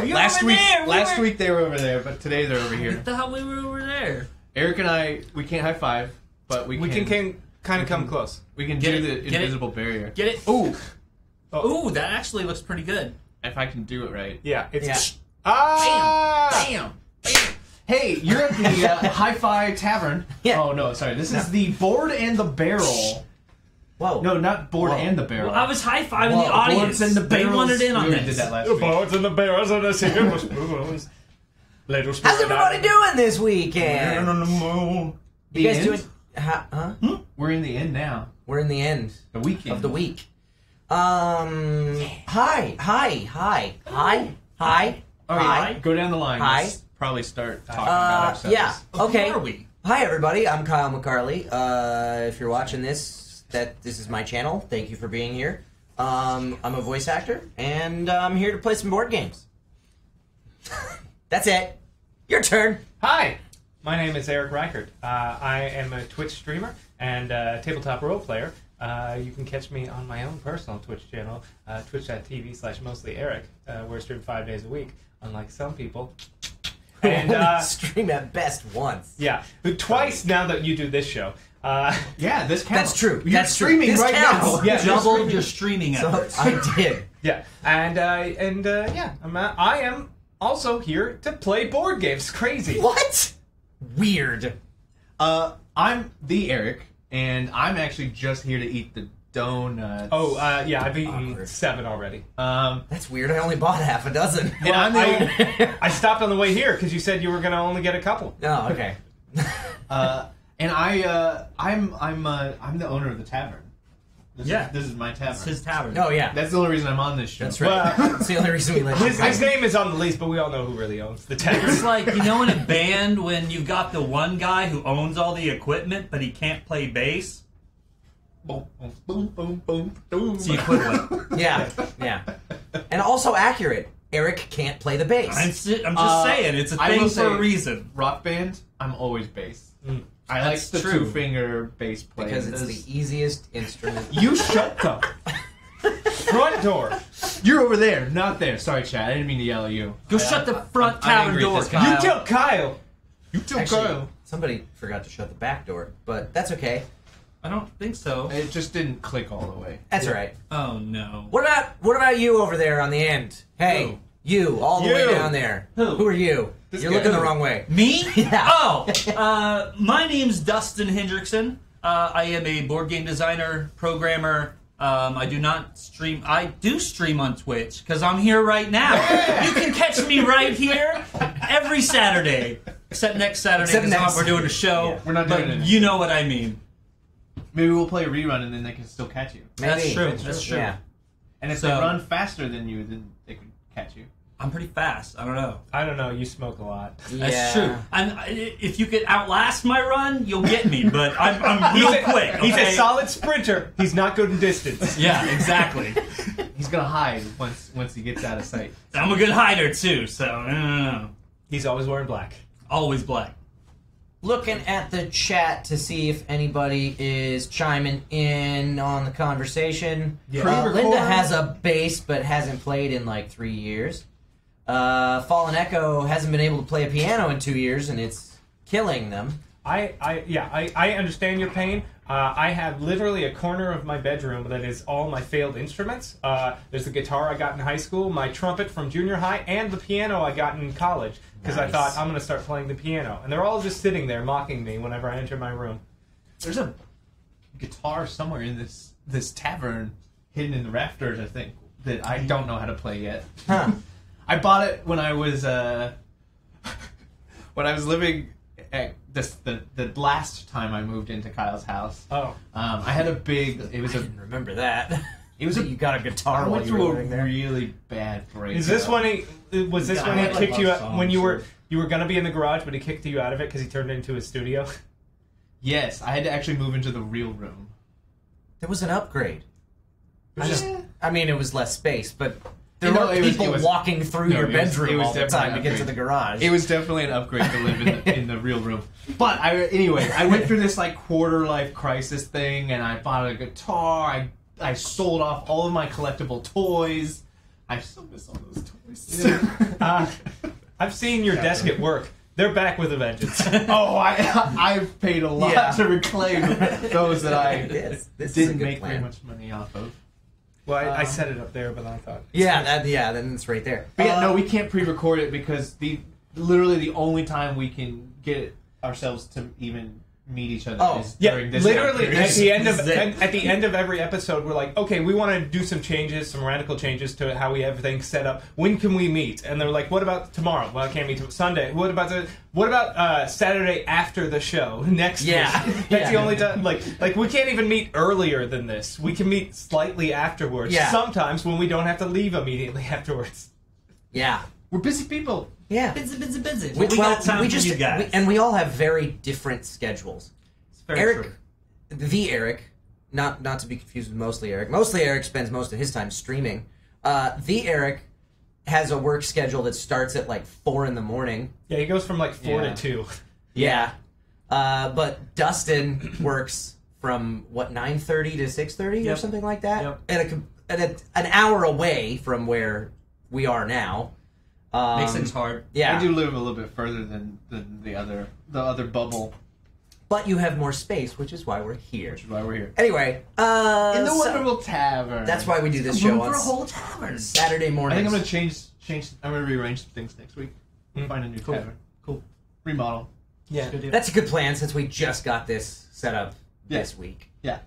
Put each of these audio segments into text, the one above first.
Last week they were over there, but today they're over here. I thought we were over there. Eric and I, we can't high five, but we can kind of come close. We can do the invisible barrier. Get it? Ooh. Ooh, that actually looks pretty good. If I can do it right. Yeah. It's Bam! Hey, you're at the Hi-Fi Tavern. Yeah. Oh, no, sorry. This is the Board and the Barrel. Whoa. No, not Board and the Barrel. Well, I was high-fiving the audience. Boards and the They Barrels. wanted in on We this. did that last The week. boards and the barrels and the cigarettes. How's everybody doing this weekend? on the moon. You guys end? doing? Huh? We're in the end now. We're in the end The weekend. of the week. Hi. Oh, yeah. Go down the line. Hi. Let's probably start talking about ourselves. Yeah. Okay. Who are we? Hi, everybody. I'm Kyle McCarley. If you're watching this, this is my channel. Thank you for being here. I'm a voice actor, and I'm here to play some board games. That's it. Your turn. Hi, my name is Eric Reichert. I am a Twitch streamer and tabletop role player. You can catch me on my own personal Twitch channel, twitch.tv/mostlyeric, where I stream 5 days a week, unlike some people. And stream at best once. yeah, but twice now that you do this show. Yeah, this counts. That's true. You're That's true. streaming This right counts. now. Yeah, Double your streaming So efforts. I did. Yeah, and yeah, I am also here to play board games. Crazy. What? Weird. I'm the Eric, and I'm actually just here to eat the donuts. Oh, yeah, I've eaten Awkward. 7 already. That's weird. I only bought half a dozen. And I'm the I stopped on the way here because you said you were going to only get a couple. Oh, okay. and I'm the owner of the tavern. This is my tavern. It's his tavern. Oh, yeah. That's the only reason I'm on this show. That's right. That's the only reason we let you go. His name is on the lease, but we all know who really owns the tavern. It's like, you know in a band when you've got the one guy who owns all the equipment, but he can't play bass? Boom, boom, boom, boom, boom. It's the equivalent. Yeah, yeah. And also accurate. Eric can't play the bass. I'm just saying, it's a I will thing for say, a reason. Rock band, I'm always bass. I like That's the true. 2-finger bass play. because it's the easiest instrument. You shut the Front door. You're over there, not there. Sorry, Chad. I didn't mean to yell at you. Go shut the front I'm tavern angry at door, this guy. Kyle. You tell Kyle. You too, Actually, Kyle. somebody forgot to shut the back door, but that's okay. I don't think so. It just didn't click all the way. That's all right. Oh, no. What about you over there on the end? Hey, Who? you all the way You. down there. Who? are you? This You're guy. looking the wrong way. Me? Yeah. Oh, my name's Dustin Hendrickson. I am a board game designer, programmer. I do not stream. I do stream on Twitch because I'm here right now. You can catch me right here every Saturday, except next Saturday Except because next- we're doing a show. Yeah. We're not but doing it. you know what I mean. Maybe we'll play a rerun and then they can still catch you. That's Maybe. true. That's true. Yeah. And if So- they run faster than you, then they could catch you. I'm pretty fast. I don't know. I don't know. You smoke a lot. That's Yeah. true. If you could outlast my run, you'll get me. But I'm real quick. He's okay? a solid sprinter. He's not good in distance. Yeah, exactly. He's gonna hide once he gets out of sight. I'm a good hider too. So I don't know. He's always wearing black. Always black. Looking at the chat to see if anybody is chiming in on the conversation. Yeah. Linda has a bass but hasn't played in like 3 years. Fallen Echo hasn't been able to play a piano in 2 years, and it's killing them. I understand your pain. I have literally a corner of my bedroom that is all my failed instruments. There's the guitar I got in high school, my trumpet from junior high, and the piano I got in college. Because I Nice. thought, I'm going to start playing the piano. And they're all just sitting there mocking me whenever I enter my room. There's a guitar somewhere in this tavern, hidden in the rafters, I think, that I don't know how to play yet. Huh. I bought it when I was living the last time I moved into Kyle's house, Oh. I had a big. It was I a. didn't remember that. It was a. You got a guitar I while went you were through a living there. really bad break. Is this when he was this Yeah, when I he had, like, kicked you love out when songs, you were gonna be in the garage, but he kicked you out of it because he turned it into a studio? Yes, I had to actually move into the real room. There was an upgrade. was just- I mean, it was less space, but there You know, were it was- people it was- walking through no, your it was- bedroom it was all the definitely time to an get to upgrade. the garage. It was definitely an upgrade to live in the real room. But anyway, I went through this like quarter life crisis thing, and I bought a guitar. I sold off all of my collectible toys. I still miss all those toys. I've seen your desk at work. They're back with a vengeance. Oh, I've paid a lot Yeah. to reclaim those that I This is a didn't good make plan. very much money off of. Well, I set it up there, but I thought. Yeah, then it's right there. But yeah, no, we can't pre-record it because literally the only time we can get ourselves to even meet each other is Yeah, during this literally time at period. the end of This is it. at the end of every episode, we're like, okay, we want to do some changes, some radical changes to how we have everything set up. When can we meet? And they're like, what about tomorrow? Well, I can't meet Sunday. What about Saturday after the show next Yeah. week? That's the Yeah. only time. Like we can't even meet earlier than this. We can meet slightly afterwards. Yeah. Sometimes when we don't have to leave immediately afterwards. Yeah. We're busy people. Yeah. Busy. We, We well, got time we for just you guys. and we all have very different schedules. It's very Eric, true. the Eric, not to be confused with Mostly Eric. Mostly Eric spends most of his time streaming. The Eric has a work schedule that starts at like 4 a.m. Yeah, he goes from like 4 Yeah. to 2. Yeah. But Dustin works from what 9:30 to 6:30 or Yep. something like that. Yep. An hour away from where we are now. Makes things hard. Yeah. I do live a little bit further than the other bubble, But you have more space, which is why we're here. which is why we're here. Anyway, In the so Wonderful Tavern. that's why we do this Room show for on a whole tavern. Saturday I mornings. think I'm gonna change. I'm gonna rearrange some things next week. Find a new Cool. tavern. Cool. Remodel. Yeah. Good deal. That's a good plan since we just got this set up Yeah. this week. Yeah.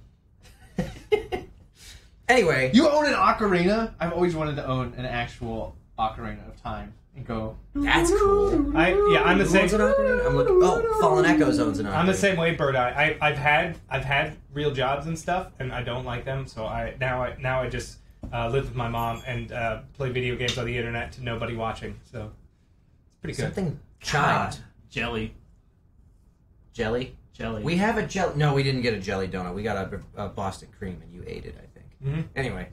Anyway, You own an ocarina? I've always wanted to own an actual Ocarina of Time and go. that's cool. I'm the Who same. owns an ocarina? I'm looking. Oh, Fallen Echoes owns an ocarina. I'm the same way, Bird Eye. I've had real jobs and stuff, and I don't like them. So now I just live with my mom and play video games on the internet to nobody watching. So it's pretty good. Something chimed. Jelly. Jelly. Jelly. We have a jelly. No, we didn't get a jelly donut. We got a Boston cream, and you ate it, I think. Mhm. Anyway,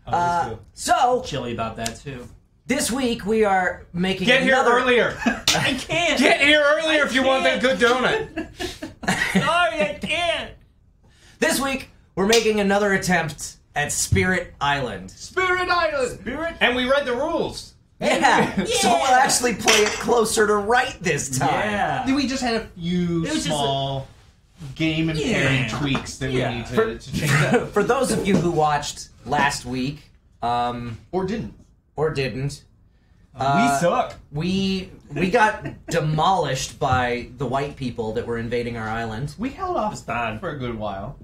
Oh, that's cool. so Jelly about that too. this week we are making Get here another. earlier. I can't. Get here earlier if you want that can't. good donut. Sorry, I can't. This week we're making another attempt at Spirit Island. Spirit Island. And we read the rules. Yeah. So we'll actually play it closer to right this time. Yeah. We just had a few It was just small game and pairing Yeah. tweaks that Yeah. we need to change up. For those of you who watched last week, Or didn't. or didn't, We suck. we got demolished by the white people that were invading our island. We held off It's bad. for a good while.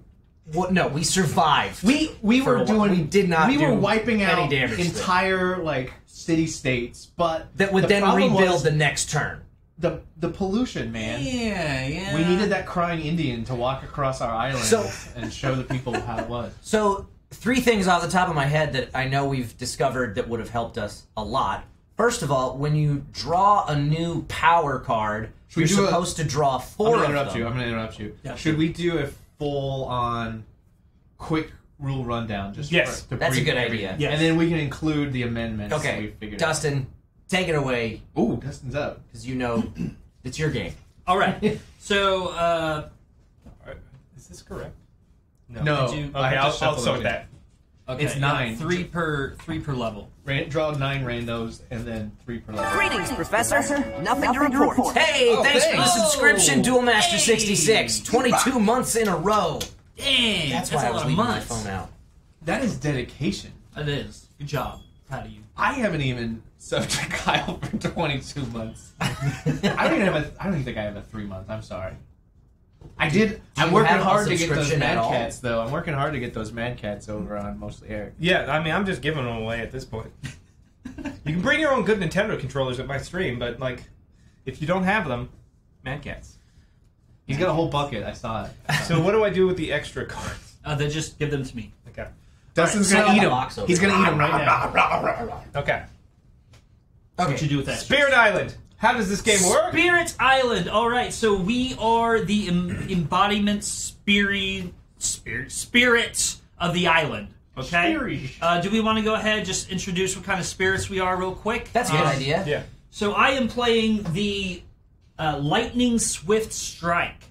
What? No, we survived. We For were a while. doing. We did not We were do wiping any out damage to it. entire like city states, but that would the then problem rebuild was the next turn. the pollution, man. Yeah. We needed that crying Indian to walk across our island So- and show the people how it was. So, 3 things off the top of my head that I know we've discovered that would have helped us a lot. First of all, when you draw a new power card, we you're do a- supposed to draw 4 I'm of gonna interrupt them. you. I'm gonna interrupt you. Yeah. Should we do a full-on, quick rule rundown? Just Yes. to That's a brief good everything? idea. Yes. And then we can include the amendments. that we Okay, figured Dustin, take it away, out. Ooh, Dustin's up. because you know it's your game. All right. So, Is this correct? No, Did you- Okay, I have to I'll shuffle sort them that. okay, It's yeah, 9. Three per level. Draw 9 randos and then 3 per level. Greetings, Professor. Nothing to report. Hey, Oh, thanks for the thanks. subscription, Oh, Duelmaster hey. 66. 22 months in a row. Dang, That's that's why I a was lot of leaving my months. phone out. That is dedication. It is. Good job. Proud of you. I haven't even subbed to Kyle for 22 months. I don't even think I have a 3 month. I'm sorry. I did. I'm you working have a hard to get those subscription at Mad all? Cats, though. I'm working hard to get those Mad Cats over on Mostly Eric. Yeah, I mean, I'm just giving them away at this point. You can bring your own good Nintendo controllers at my stream, but like, if you don't have them, Mad Cats. He's got a whole bucket. I saw it. So what do I do with the extra cards? Then just give them to me. Okay. Dustin's Alright, gonna so- eat box him. over He's there. gonna eat him right now. Okay. What you do with that? Spirit Island. How does this game work? Spirit Island. All right, so we are the embodiment spirits of the island. Okay. Do we want to go ahead just introduce what kind of spirits we are real quick? That's a good idea. Yeah. So I am playing the Lightning Swift Strike.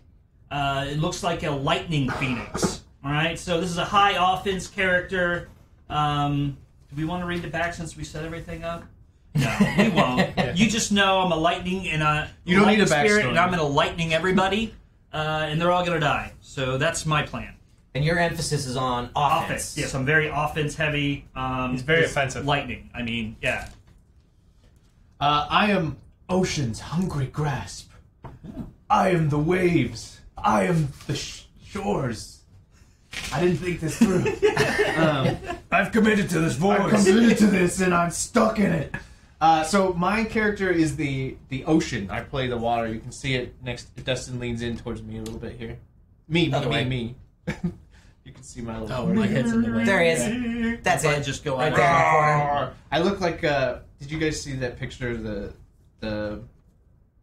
It looks like a lightning phoenix. All right. So this is a high offense character. Do we want to read the back since we set everything up? No, we won't. You just know I'm a lightning and You don't need a spirit, backstory. and I'm going to lightning everybody, and they're all going to die. So that's my plan. And your emphasis is on offense. Yes, I'm very offense heavy. He's very just offensive. Lightning. I mean, yeah. I am ocean's hungry grasp. I am the waves. I am the shores. I didn't think this through. I've committed to this voice. I'm committed to this and I'm stuck in it. So my character is the ocean. I play the water. You can see it next. Dustin leans in towards me a little bit here. Me. You can see my little. Oh, my head's in the way. There he is. That's If I it. just go right out there in the corner. I look like. Did you guys see that picture of the?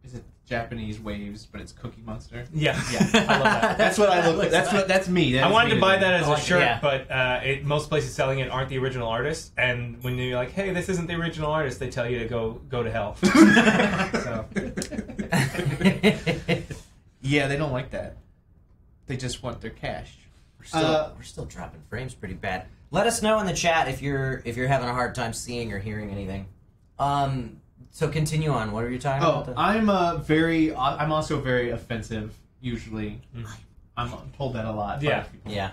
Is it Japanese waves? But it's Cookie Monster. Yeah. I love that. That's what I look like. That's me. I wanted to buy that as a like it, shirt, yeah. but most places selling it aren't the original artists. And when you're like, "Hey, this isn't the original artist," they tell you to go to hell. So Yeah, they don't like that. They just want their cash. We're still dropping frames pretty bad. Let us know in the chat if you're having a hard time seeing or hearing anything. So continue on. What are you talking about? I'm also very offensive. Usually, I'm told that a lot. by Yeah. people. Yeah.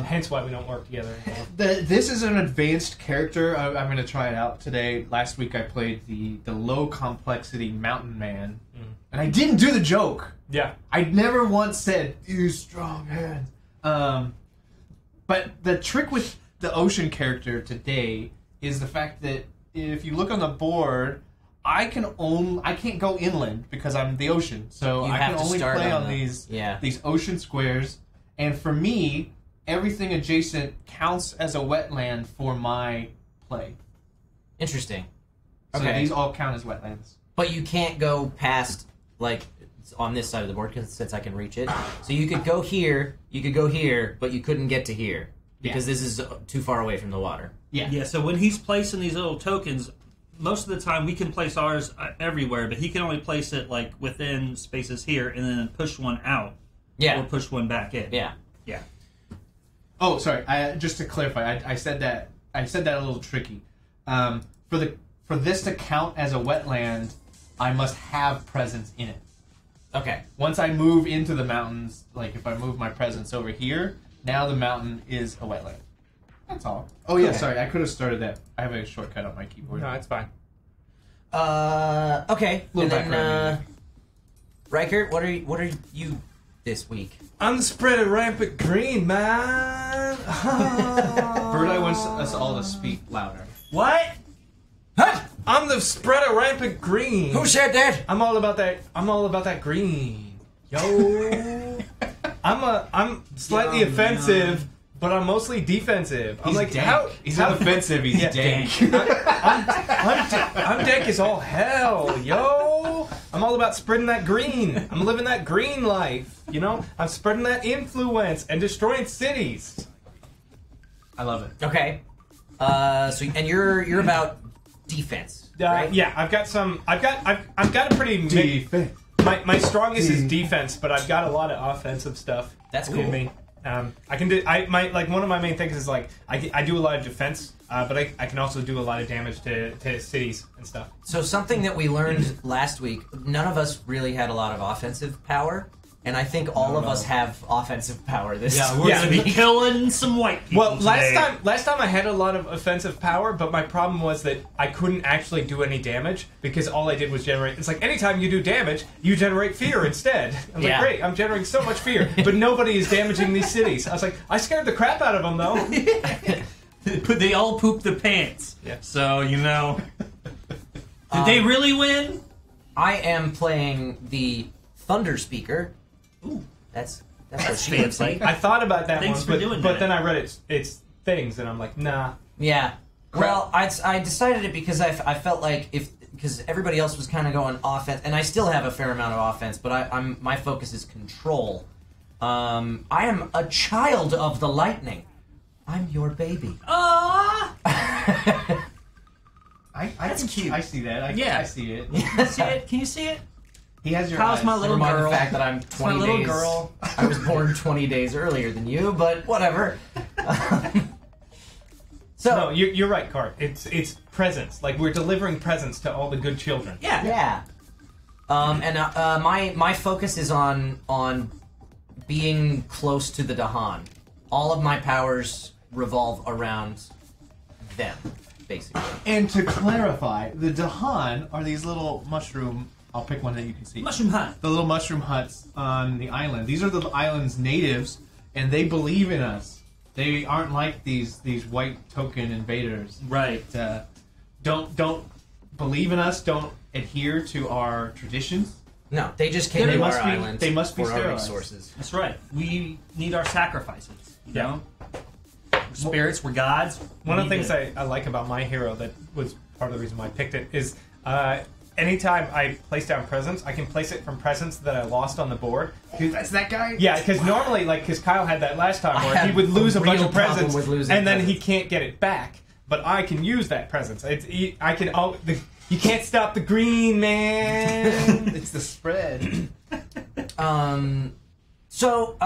hence why we don't work together anymore. This is an advanced character. I'm going to try it out today. Last week I played the low complexity mountain man, and I didn't do the joke. Yeah. I never once said use strong hands. But the trick with the ocean character today is the fact that if you look on the board, I can't go inland because I'm the ocean. So You I have can to only start play on on the- these yeah. these ocean squares. And for me, everything adjacent counts as a wetland for my play. Interesting. So Okay. these all count as wetlands. But you can't go past, like, on this side of the board since I can reach it. So you could go here, but you couldn't get to here because this is too far away from the water. Yeah. Yeah, so when he's placing these little tokens, most of the time we can place ours everywhere, but he can only place it like within spaces here and then push one out Yeah. or push one back in. Yeah. Yeah. Oh, sorry. Just to clarify, I said that a little tricky. For this to count as a wetland, I must have presence in it. Okay. Once I move into the mountains, like if I move my presence over here, now the mountain is a wetland. That's all. Oh yeah, Okay. sorry. I could have started that. I have a shortcut on my keyboard. No, it's fine. Okay. Little And then, background music. Riker, what are you this week? I'm the spread of rampant green, man. Bird Eye wants us all to speak louder. What? Huh? I'm the spread of rampant green. Who said that? I'm all about that green. Yo. I'm slightly offensive, but I'm mostly defensive. I'm like, how? He's not offensive. He's Yeah. dank. I'm dank as all hell, yo. I'm all about spreading that green. I'm living that green life, you know? I'm spreading that influence and destroying cities. I love it. Okay. So and you're about defense, right? Yeah, I've got a pretty Defense. My strongest is defense, but I've got a lot of offensive stuff. That's in cool. me. I can do. One of my main things is like I do a lot of defense, but I can also do a lot of damage to cities and stuff. So something that we learned last week, none of us really had a lot of offensive power, and I think all of us have offensive power this We're Yeah. gonna be killing some white people. Well, today. last time I had a lot of offensive power, but my problem was that I couldn't actually do any damage because all I did was generate. It's like anytime you do damage, you generate fear instead. I'm Yeah. like, great, I'm generating so much fear, but nobody is damaging these cities. I was like, I scared the crap out of them though. They all poop their pants. Yeah. So, you know. Did they really win? I am playing the Thunder Speaker, Ooh, That's that's what she looks fancy. like. I thought about that Thanks one, for but, doing but that. then I read its things, and I'm like, nah. Yeah. Well, I decided it because I felt like because everybody else was kind of going offense, and I still have a fair amount of offense, but I'm my focus is control. I am a child of the lightning. I'm your baby. Ah! That's cute. I see that. Yeah. I see it. See it? Can you see it? He has your Kyle's eyes. my little Never mind girl. the fact that I'm my 20 little days. girl. I was born 20 days earlier than you, but whatever. So No, you're right, Cart. It's presents. Like, we're delivering presents to all the good children. Yeah. yeah. And my focus is on being close to the Dahan. All of my powers revolve around them, basically. And to clarify, the Dahan are these little mushroom. I'll pick one that you can see. Mushroom hut. The little mushroom huts on the island. These are the island's natives, and they believe in us. They aren't like these white token invaders. Right. Don't believe in us. Don't adhere to our traditions. No, they just came They to our must be- island they must be for our sterilized. resources. That's right. We need our sacrifices. You Yeah. know? We're spirits, we're gods. One of the We need things I like about my hero that was part of the reason why I picked it is anytime I place down presents, I can place it from presents that I lost on the board. That's that guy. Yeah, because normally, because Kyle had that last time, I where he had would lose a a bunch real of presents, problem with losing and then he presents. can't get it back. But I can use that present. You can't stop the green, man. It's the spread. So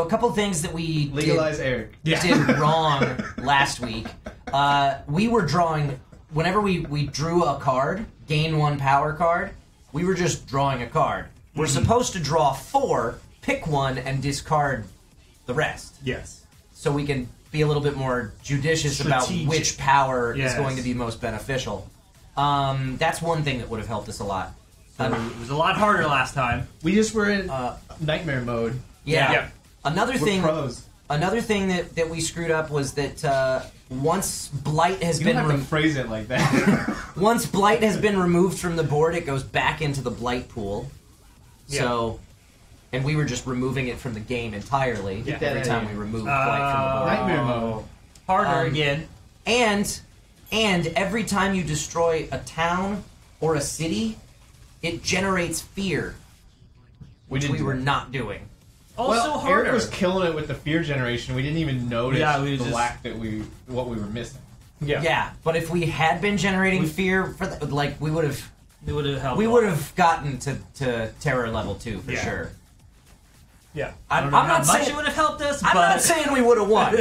a couple things that we Legalize Eric. did wrong last week. We were drawing, whenever we drew a card, gain 1 power card, we were just drawing a card. We're supposed to draw 4, pick 1, and discard the rest. Yes. So we can be a little bit more judicious about Strategic. which power Yes. is going to be most beneficial. That's one thing that would have helped us a lot. It was a lot harder last time. We just were in nightmare mode. Yeah. Yeah. Another We're thing. pros. Another thing that we screwed up was that once blight has You been don't have to phrase it like that. once blight has been removed from the board, it goes back into the blight pool. Yeah. So, and we were just removing it from the game entirely Get that every out of time here. we removed blight from the board. Nightmare mode. Harder again. And every time you destroy a town or a city, it generates fear, which didn't we do were that. not doing. Also Well, harder. Eric was killing it with the fear generation. We didn't even notice Yeah, we the just- lack that what we were missing. Yeah. Yeah, but if we had been generating fear for we would have. It would have helped. We would have gotten to terror level 2 for Yeah. sure. Yeah. I I'm don't know how not much saying it would have helped us, I'm but not saying we would have won.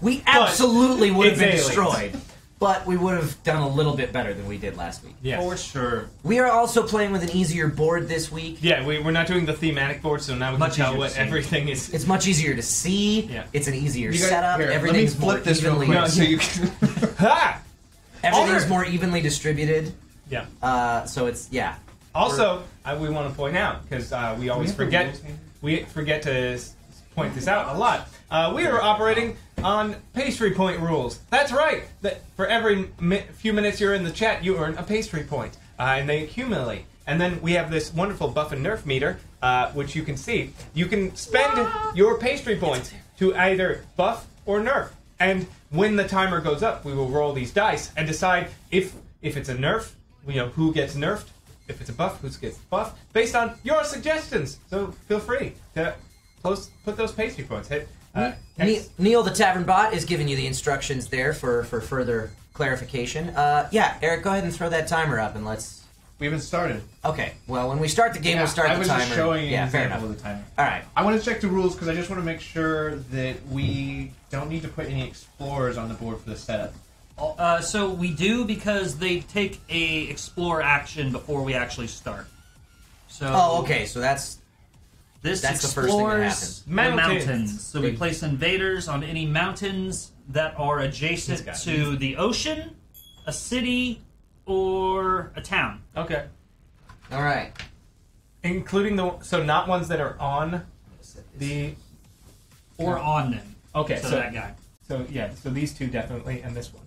We absolutely would have it's been aliens. destroyed, but we would have done a little bit better than we did last week. Yes. for sure. We are also playing with an easier board this week. Yeah, we're not doing the thematic board, so now we Much can tell easier what to see. everything is. It's much easier to see. Yeah. It's an easier You guys- setup. here, Everything's let me more flip this real evenly. quick so you can. Ha! Everything's Alder! more evenly distributed. Yeah. So it's Also, we want to point out because we always have the forget. rules here? We forget to point this out a lot. We are operating on pastry point rules. That's right. That for every few minutes you're in the chat, you earn a pastry point, and they accumulate. And then we have this wonderful buff and nerf meter, which you can see. You can spend your pastry points to either buff or nerf. And when the timer goes up, we will roll these dice and decide if it's a nerf, who gets nerfed. If it's a buff, who gets buffed, based on your suggestions. So feel free to put those pastry points. Hit. Neil the Tavern Bot is giving you the instructions there for further clarification. Eric, go ahead and throw that timer up and let's. We haven't started. Okay, well, when we start the game, we'll start I the was timer. just showing you an fair example enough. of the timer. All right. I want to check the rules because I just want to make sure that we don't need to put any explorers on the board for the setup. So we do because they take a explore action before we actually start. So Oh, okay. So that's this That's the first thing that explores the happens. mountains. So we Big- place invaders on any mountains that are adjacent He's got to the ocean, a city, or a town. Okay. all right. Including not ones that are on the. Or on them. Okay, So so that guy. so these two definitely, and this one.